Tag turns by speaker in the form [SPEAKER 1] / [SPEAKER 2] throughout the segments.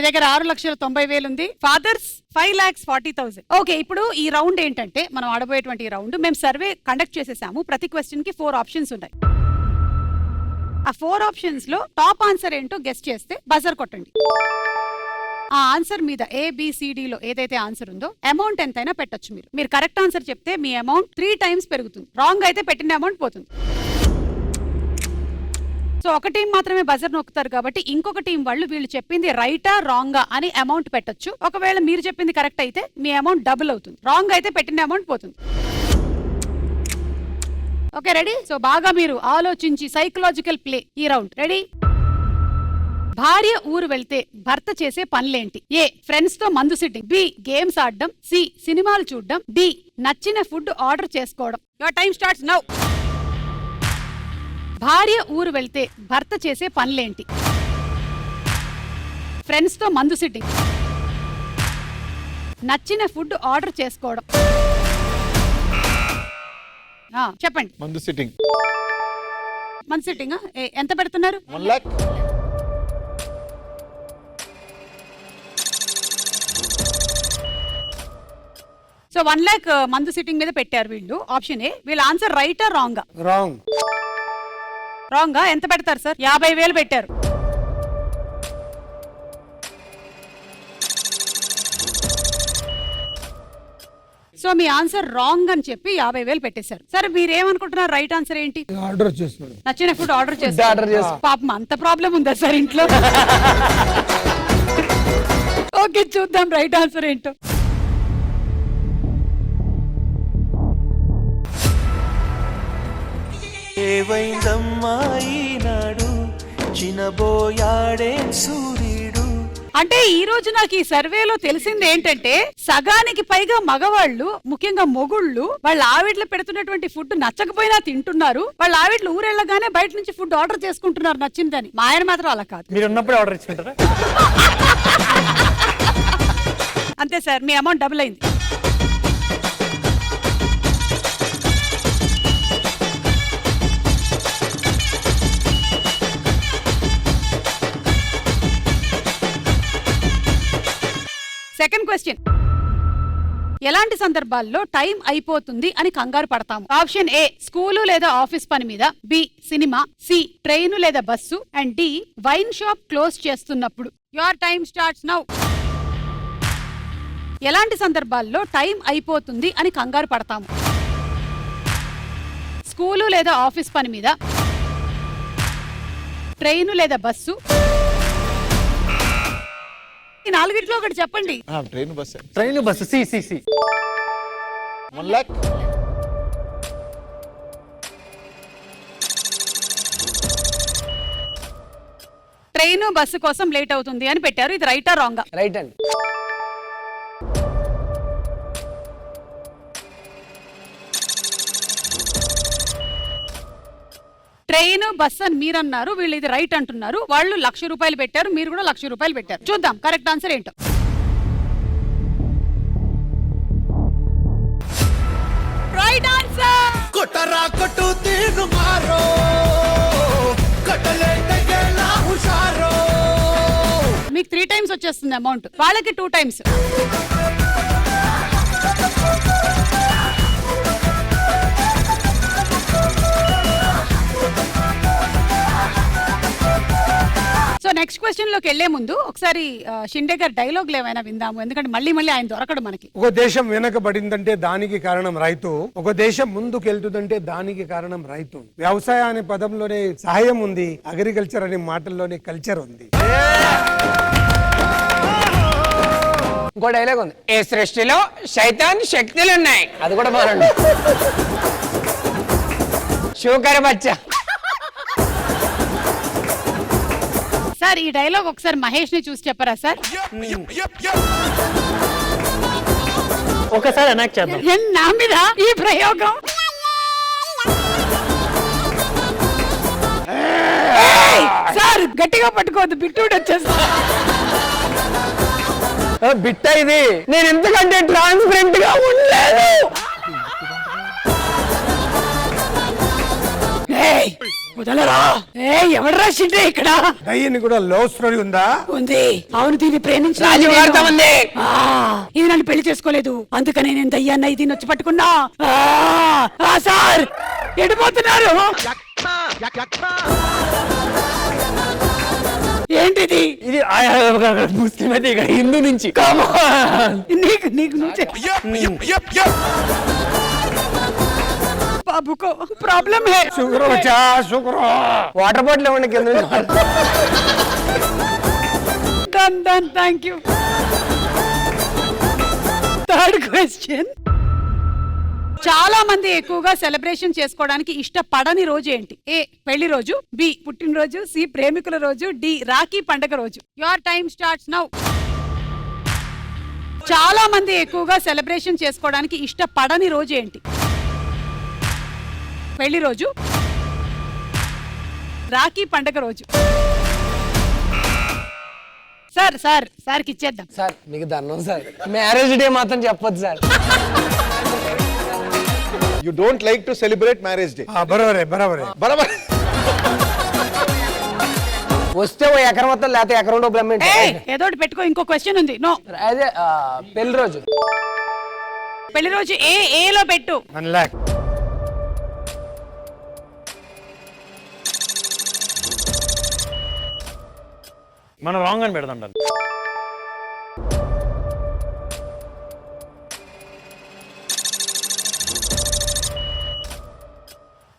[SPEAKER 1] దగ్గర 6,90,000 ఉంది. Fathers 5,40,000. Okay, ఇప్పుడు ఈ రౌండ్ ఏంటంటే మనం ఆడబోయేటువంటి ఈ రౌండ్ మేము సర్వే కండక్ట్ చేసేసాము. ప్రతి క్వశ్చన్ కి 4 ఆప్షన్స్ ఉన్నాయి. ఆ 4 ఆప్షన్స్ లో టాప్ ఆన్సర్ ఏంటో గెస్ట్ చేస్తే బజర్ కొట్టండి. ఆ ఆన్సర్ మీద ABCD లో ఏదైతే ఆన్సర్ ఉందో అమౌంట్ ఎంతైనా పెట్టొచ్చు. మీరు కరెక్ట్ ఆన్సర్ చెప్తే మీ అమౌంట్ 3 టైమ్స్ పెరుగుతుంది. రాంగ్ అయితే పెట్టిన అమౌంట్ పోతుంది. సో ఒక టీం మాత్రమే బజర్ నొక్కుతారు కాబట్టి ఇంకొక టీం వాళ్ళు వీళ్ళు చెప్పింది రైటా రాంగా అని అమౌంట్ పెట్టొచ్చు. ఒకవేళ మీరు చెప్పింది కరెక్ట్ అయితే మీ అమౌంట్ డబుల్ అవుతుంది. రాంగ్ అయితే పెట్టిన అమౌంట్ పోతుంది. Okay, ready? సో బాగా మీరు ఆలోచించి సైకలాజికల్ ప్లే ఈ రౌండ్. రెడీ? భార్య ఊరు వెళ్తే భర్త చేసే పనులేంటి? ఏ ఫ్రెండ్స్ తో మందు సిట్టింగ్, బి గేమ్స్ ఆడడం, సి సినిమాలు చూడడం, డి నచ్చిన ఫుడ్ ఆర్డర్ చేసుకోవడం. Your time starts now. భార్య ఊరు వెళ్తే భర్త చేసే పనులేంటి? ఫ్రెండ్స్ తో మందు సిట్టింగ్, నచ్చిన ఫుడ్ ఆర్డర్ చేసుకోవడం. చెప్పండి.
[SPEAKER 2] మందు సిట్టింగ్.
[SPEAKER 1] మందు సిట్టింగ్ ఎంత పెడుతున్నారు?
[SPEAKER 2] 1 lakh.
[SPEAKER 1] సో 1 lakh మందు సిట్టింగ్ మీద పెట్టారు వీళ్ళు. Option A. వీళ్ళ ఆన్సర్ రైటా రాంగా?
[SPEAKER 3] రాంగ్.
[SPEAKER 1] రాంగా? ఎంత పెడతారు సార్? 50,000 పెట్టారు. సో మీ ఆన్సర్ రాంగ్ అని చెప్పి 50,000 పెట్టేశారు. సరే మీరేమనుకుంటున్నారు? రైట్ ఆన్సర్ ఏంటి?
[SPEAKER 3] ఆర్డర్ చేస్తాడు.
[SPEAKER 1] నచ్చిన ఫుడ్ ఆర్డర్ చేస్తారు. పాపం అంత ప్రాబ్లం ఉందా సార్ ఇంట్లో? ఓకే, చూద్దాం రైట్ ఆన్సర్ ఏంటో. అంటే ఈ రోజు నాకు ఈ సర్వేలో తెలిసింది ఏంటంటే సగానికి పైగా మగవాళ్ళు, ముఖ్యంగా మొగుళ్ళు, వాళ్ళ ఆవిడ్లు పెడుతున్నటువంటి ఫుడ్ నచ్చకపోయినా తింటున్నారు. వాళ్ళ ఆవిడ్లు ఊరెళ్ళగానే బయట నుంచి ఫుడ్ ఆర్డర్ చేసుకుంటున్నారు నచ్చిందని. మా ఆయన మాత్రం అలా కాదు.
[SPEAKER 4] మీరు ఉన్నప్పుడు ఆర్డర్ ఇచ్చుకుంటారా?
[SPEAKER 1] అంతే సార్, మీ అమౌంట్ డబుల్ అయింది. Second question. ఎలాంటి సందర్భాల్లో టైం అయిపోతుంది అని కంగారు పడతాము? ఆప్షన్ ఏ స్కూలు లేదా ఆఫీస్ పని మీద, బి సినిమా, సి ట్రైన్ లేదా bus, and D wine shop close చేస్తున్నప్పుడు. Your time starts now. ఎలాంటి సందర్భాల్లో టైం అయిపోతుంది అని కంగారు పడతాము? స్కూలు లేదా ఆఫీస్ పని మీద, ట్రైన్ లేదా బస్సు. ఈ నాలుగిట్లో ఒకటి చెప్పండి.
[SPEAKER 2] Train bus.
[SPEAKER 4] Train bus. C C C.
[SPEAKER 2] 1 lakh.
[SPEAKER 1] Train bus కోసం లేట్ అవుతుంది అని పెట్టారు. ఇది రైటా రాంగా?
[SPEAKER 4] రైట్ అండి.
[SPEAKER 1] ట్రైన్ బస్ అని మీరు అన్నారు, వీళ్ళు ఇది రైట్ అంటున్నారు. వాళ్ళు 1,00,000 రూపాయలు పెట్టారు, మీరు కూడా 1,00,000 రూపాయలు పెట్టారు. చూద్దాం కరెక్ట్ ఆన్సర్ ఏంటో. Right answer.
[SPEAKER 5] కొట్టరా కొట్టు తీను మారో కొట్టలే తగలా హుషారో.
[SPEAKER 1] మీకు 3 టైమ్స్ వచ్చేస్తుంది అమౌంట్, వాళ్ళకి 2 టైమ్స్. సో నెక్స్ట్ క్వశ్చన్ లోకి వెళ్లే ముందు ఒకసారి షిండే గారి డైలాగులు ఏమైనా విందాము, ఎందుకంటే మళ్ళీ ఆయన దొరకడు మనకి.
[SPEAKER 3] ఒక దేశం వెనకబడిందంటే దానికి కారణం రైతు, ఒక దేశం ముందుకెళ్తుందంటే దానికి కారణం రైతు. వ్యవసాయ అనే పదంలోనే సహాయం ఉంది, అగ్రికల్చర్ అనే మాటల్లోనే కల్చర్ ఉంది.
[SPEAKER 4] ఇంకో డైలాగ్ ఉంది, ఏ సృష్టిలో శైతాన్ శక్తులు ఉన్నాయి. అది కూడా బాగుంది. షూకర్ బచ్చా.
[SPEAKER 1] సార్ ఈ డైలాగ్ ఒకసారి మహేష్ ని చూసి చెప్పరా సార్?
[SPEAKER 4] ఒకసారి ఎనాక్ట్ చేద్దాం.
[SPEAKER 1] నా మీద ఈ ప్రయోగం. సార్ గట్టిగా పట్టుకోవద్దు, బిట్టుడు వచ్చేస్తా.
[SPEAKER 4] బిట్ట ఇది. నేను ఎంతకంటే ట్రాన్స్పరెంట్ గా ఉండలేదు.
[SPEAKER 1] వదలరా. ఎవడు రాసిండే ఇక్కడ
[SPEAKER 3] దయ్యని కూడా లవ్ స్టోరీ ఉందా?
[SPEAKER 1] ఉంది. అవును, దీన్ని ప్రేమించిన
[SPEAKER 4] రాజీవ్ గారితో ఉంది.
[SPEAKER 1] ఇది నన్ను పెళ్లి చేసుకోలేదు, అందుకనే నేను దయ్యాన్న దీన్ని వచ్చి పట్టుకున్నా. సార్ ఎడిపోతున్నారు. ఏంటిది?
[SPEAKER 4] ఇది ముస్లిం అయితే ఇక్కడ హిందూ నుంచి
[SPEAKER 1] నీకు నీకు నుంచే బాబుకో ప్రాబ్లం హే.
[SPEAKER 3] షుగర్ వచ్చా? షుగర్
[SPEAKER 4] వాటర్ బాటిల్ ఇవ్వండి కింద నుంచి.
[SPEAKER 1] Done done, thank you. Third question. చాలా మంది ఎక్కువగా సెలబ్రేషన్ చేసుకోవడానికి ఇష్టపడని రోజు ఏంటి? ఏ పెళ్లి రోజు, బి పుట్టినరోజు, సి ప్రేమికుల రోజు, డి రాఖీ పండగ రోజు. Your time starts now. చాలా మంది ఎక్కువగా సెలబ్రేషన్ చేసుకోవడానికి ఇష్టపడని రోజు ఏంటి? పెళ్లి రోజు, రాఖీ పండగ రోజు. సార్ సార్ సార్కి ఇచ్చేద్దాం.
[SPEAKER 4] సార్ మీకు దండం సార్, మ్యారేజ్ డే మాత్రం చెప్పొద్దు sir.
[SPEAKER 2] You don't like to celebrate marriage day.
[SPEAKER 3] బరాబరే బరాబరే.
[SPEAKER 2] బరాబర్.
[SPEAKER 4] వస్తే ఓ ఎకరం మొత్తం లేకపోతే ఎకరం డబ్బులు అమ్మేంటి?
[SPEAKER 1] ఏదోటి పెట్టుకో. ఇంకో క్వశ్చన్ ఉంది. నో,
[SPEAKER 4] అదే పెళ్లి రోజు.
[SPEAKER 1] పెళ్లి రోజు ఏ లో పెట్టు.
[SPEAKER 3] 1 lakh.
[SPEAKER 6] మనం రాంగ్ అని పెడదాం.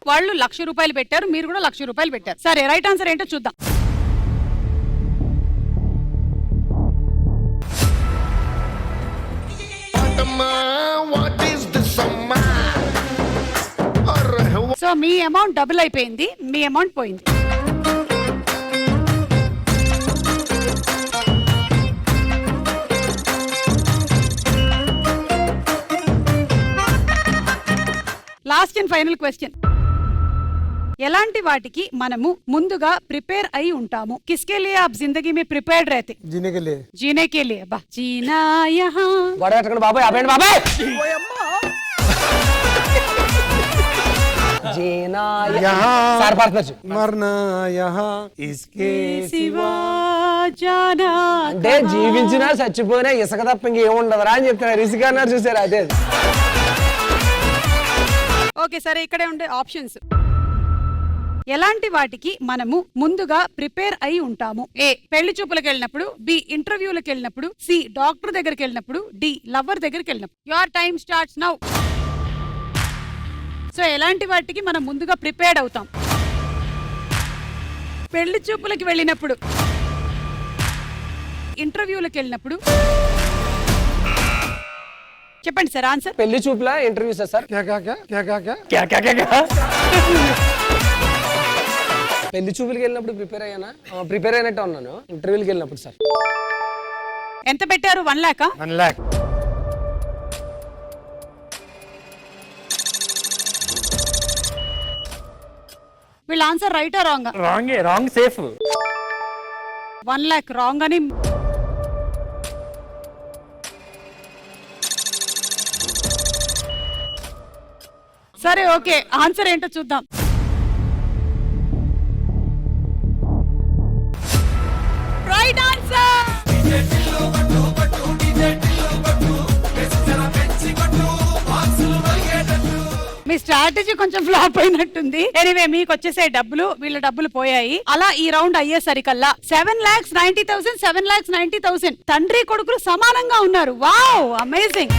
[SPEAKER 1] వాళ్ళు 1,00,000 రూపాయలు పెట్టారు, మీరు కూడా 1,00,000 రూపాయలు పెట్టారు. సరే, రైట్ ఆన్సర్ ఏంటో చూద్దాం.
[SPEAKER 5] What is this అమ్మా?
[SPEAKER 1] సో మీ అమౌంట్ డబుల్ అయిపోయింది, మీ అమౌంట్ పోయింది. Last and final question. ఎలాంటి వాటికి మనము ముందుగా ప్రిపేర్ అయి ఉంటాము? కిస్కే లియే ఆప్ జిందగీ మే ప్రిపేర్డ్ रहते?
[SPEAKER 3] జీనే కే లియే.
[SPEAKER 1] జీనే కే లియే. బా జీనా యహాं.
[SPEAKER 4] గొడవ పెట్టకండి బాబాయ్, ఆపండి బాబాయ్. జీనా
[SPEAKER 3] యహాं
[SPEAKER 4] సార్ పాడుతున్నారు.
[SPEAKER 3] మర్నా యహాं ఇస్కే సివా.
[SPEAKER 1] జానా
[SPEAKER 4] అంటే జీవించినా చచ్చిపోయినా ఇసుక తప్ప ఇంకేముండదురా అని చెప్తున్నారు. ఇసుక అన్నారు చూసారు, అదే.
[SPEAKER 1] ఓకే, సరే, ఇక్కడే ఉండే ఆప్షన్స్. ఎలాంటి వాటికి మనము ముందుగా ప్రిపేర్ అయి ఉంటాము? ఏ పెళ్లి చూపులకు వెళ్ళినప్పుడు, బి ఇంటర్వ్యూలకు వెళ్ళినప్పుడు, సి డాక్టర్ దగ్గరికి వెళ్ళినప్పుడు, డి లవర్ దగ్గరికి వెళ్ళినప్పుడు. Your time starts now. So ఎలాంటి వాటికి మనం ముందుగా ప్రిపేర్డ్ అవుతాం? పెళ్లి చూపులకు వెళ్ళినప్పుడు, ఇంటర్వ్యూలకు వెళ్ళినప్పుడు. చెప్పండి సార్ ఆన్సర్.
[SPEAKER 4] పెళ్లి చూపులా ఇంటర్వ్యూ సార్?
[SPEAKER 3] క్యా క్యా క్యా క్యా క్యా క్యా
[SPEAKER 4] క్యా క్యా క్యా క్యా? పెళ్లి చూపులకి వెళ్ళినప్పుడు ప్రిపేర్ అయ్యానా? ప్రిపేర్ అయినట్టు ఉన్నాను. ఇంటర్వ్యూకి వెళ్ళినప్పుడు సార్.
[SPEAKER 1] ఎంత పెట్టారు? 1 lakh.
[SPEAKER 3] 1 lakh.
[SPEAKER 1] వీళ్ళ ఆన్సర్ రైటా రాంగ్?
[SPEAKER 6] రాంగే, రాంగ్ సేఫ్.
[SPEAKER 1] 1 lakh రాంగ్ అని. సరే, ఓకే, ఆన్సర్ ఏంటో చూద్దాం. Right answer. మీ స్ట్రాటజీ కొంచెం ఫ్లాప్ అయినట్టుంది. ఎనీవే, మీకు వచ్చేసే డబ్బులు, వీళ్ళ డబ్బులు పోయాయి. అలా ఈ రౌండ్ అయ్యేసరికల్లా 7,90,000 7,90,000 తండ్రి కొడుకులు సమానంగా ఉన్నారు. Wow, amazing.